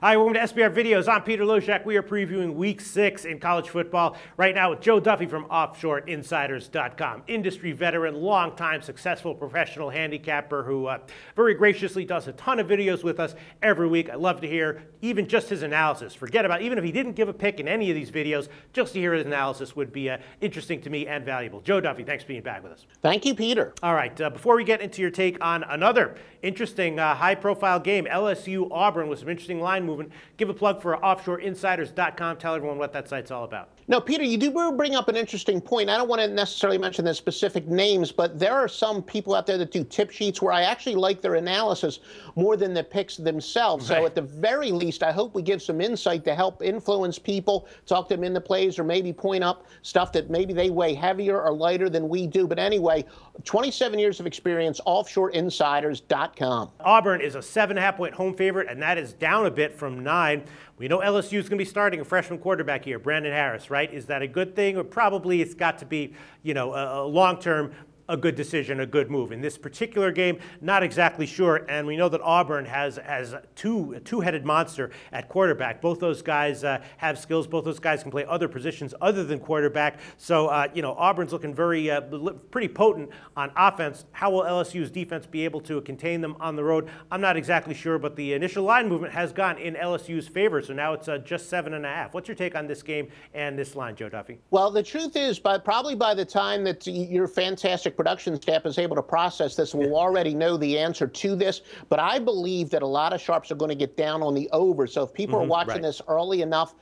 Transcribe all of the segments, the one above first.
Hi, welcome to SBR Videos. I'm Peter Loshak. We are previewing Week 6 in college football right now with Joe Duffy from OffshoreInsiders.com. Industry veteran, long-time successful professional handicapper who very graciously does a ton of videos with us every week. I love to hear even just his analysis. Forget about even if he didn't give a pick in any of these videos, just to hear his analysis would be interesting to me and valuable. Joe Duffy, thanks for being back with us. Thank you, Peter. All right, before we get into your take on another interesting high-profile game, LSU Auburn with some interesting line movement. Give a plug for OffshoreInsiders.com. Tell everyone what that site's all about. No, Peter, you do bring up an interesting point. I don't want to necessarily mention the specific names, but there are some people out there that do tip sheets where I actually like their analysis more than the picks themselves. Right. So at the very least, I hope we give some insight to help influence people, talk them into plays, or maybe point up stuff that maybe they weigh heavier or lighter than we do. But anyway, 27 years of experience, OffshoreInsiders.com. Auburn is a 7.5-point home favorite, and that is down a bit from 9. We know LSU is going to be starting a freshman quarterback here, Brandon Harris, right? Is that a good thing? Or probably it's got to be, you know, a long-term, a good decision, a good move. In this particular game, not exactly sure. And we know that Auburn has a two-headed monster at quarterback. Both those guys have skills. Both those guys can play other positions other than quarterback. So, you know, Auburn's looking pretty potent on offense. How will LSU's defense be able to contain them on the road? I'm not exactly sure, but the initial line movement has gone in LSU's favor. So now it's just 7.5. What's your take on this game and this line, Joe Duffy? Well, the truth is, probably by the time that your fantastic production staff is able to process this, we'll already know the answer to this. But I believe that a lot of sharps are going to get down on the over. So if people are watching this early enough,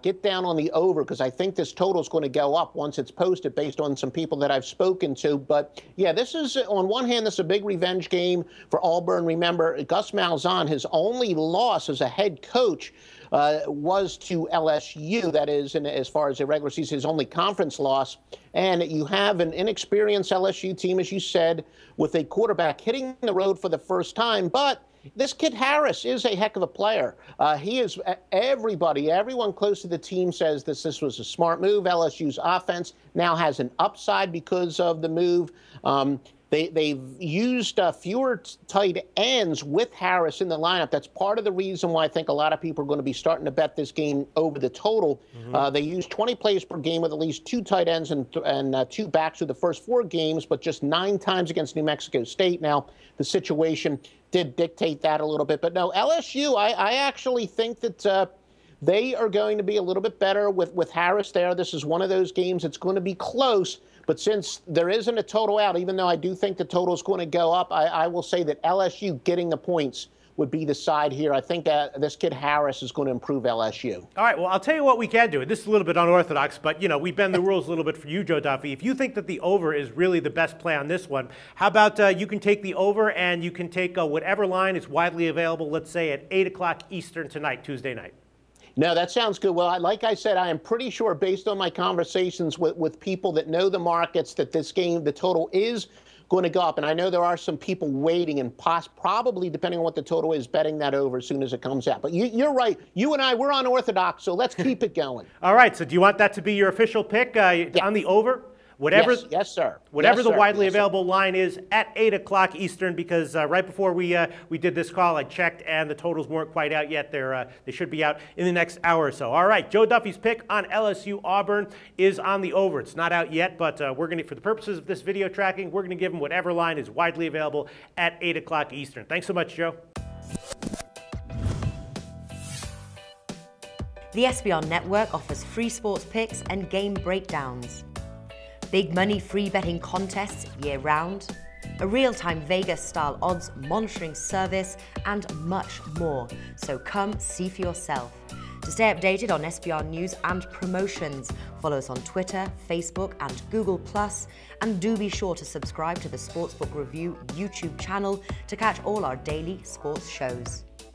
get down on the over, because I think this total is going to go up once it's posted based on some people that I've spoken to. But yeah, this is, on one hand, this is a big revenge game for Auburn. Remember, Gus Malzahn, his only loss as a head coach was to LSU. That is, as far as the regular season, his only conference loss. And you have an inexperienced LSU team, as you said, with a quarterback hitting the road for the first time. But this kid Harris is a heck of a player. He is everyone close to the team says this was a smart move. LSU's offense now has an upside because of the move. They've used fewer tight ends with Harris in the lineup. That's part of the reason why I think a lot of people are going to be starting to bet this game over the total. They used 20 plays per game with at least 2 tight ends and 2 backs through the first 4 games, but just 9 times against New Mexico State. Now, the situation did dictate that a little bit. But no, LSU, I actually think that they are going to be a little bit better with Harris there. This is one of those games that's going to be close. But since there isn't a total out, even though I do think the total is going to go up, I will say that LSU getting the points would be the side here. I think that this kid Harris is going to improve LSU. All right, well, I'll tell you what we can do. This is a little bit unorthodox, but, you know, we bend the rules a little bit for you, Joe Duffy. If you think that the over is really the best play on this one, how about you can take the over and you can take whatever line is widely available, let's say at 8 o'clock Eastern tonight, Tuesday night. No, that sounds good. Well, like I said, I am pretty sure, based on my conversations with people that know the markets, that this game, the total is going to go up. And I know there are some people waiting and probably, depending on what the total is, betting that over as soon as it comes out. But you're right. You and I, we're unorthodox, so let's keep it going. All right. So do you want that to be your official pick on the over? Whatever, yes, sir. Whatever the widely available line is at 8 o'clock Eastern, because right before we did this call, I checked, and the totals weren't quite out yet. They should be out in the next hour or so. All right, Joe Duffy's pick on LSU Auburn is on the over. It's not out yet, but we're going to, for the purposes of this video tracking, we're going to give him whatever line is widely available at 8 o'clock Eastern. Thanks so much, Joe. The SBR Network offers free sports picks and game breakdowns, big money free betting contests year-round, a real-time Vegas-style odds monitoring service, and much more. So come see for yourself. To stay updated on SBR news and promotions, follow us on Twitter, Facebook, and Google+, and do be sure to subscribe to the Sportsbook Review YouTube channel to catch all our daily sports shows.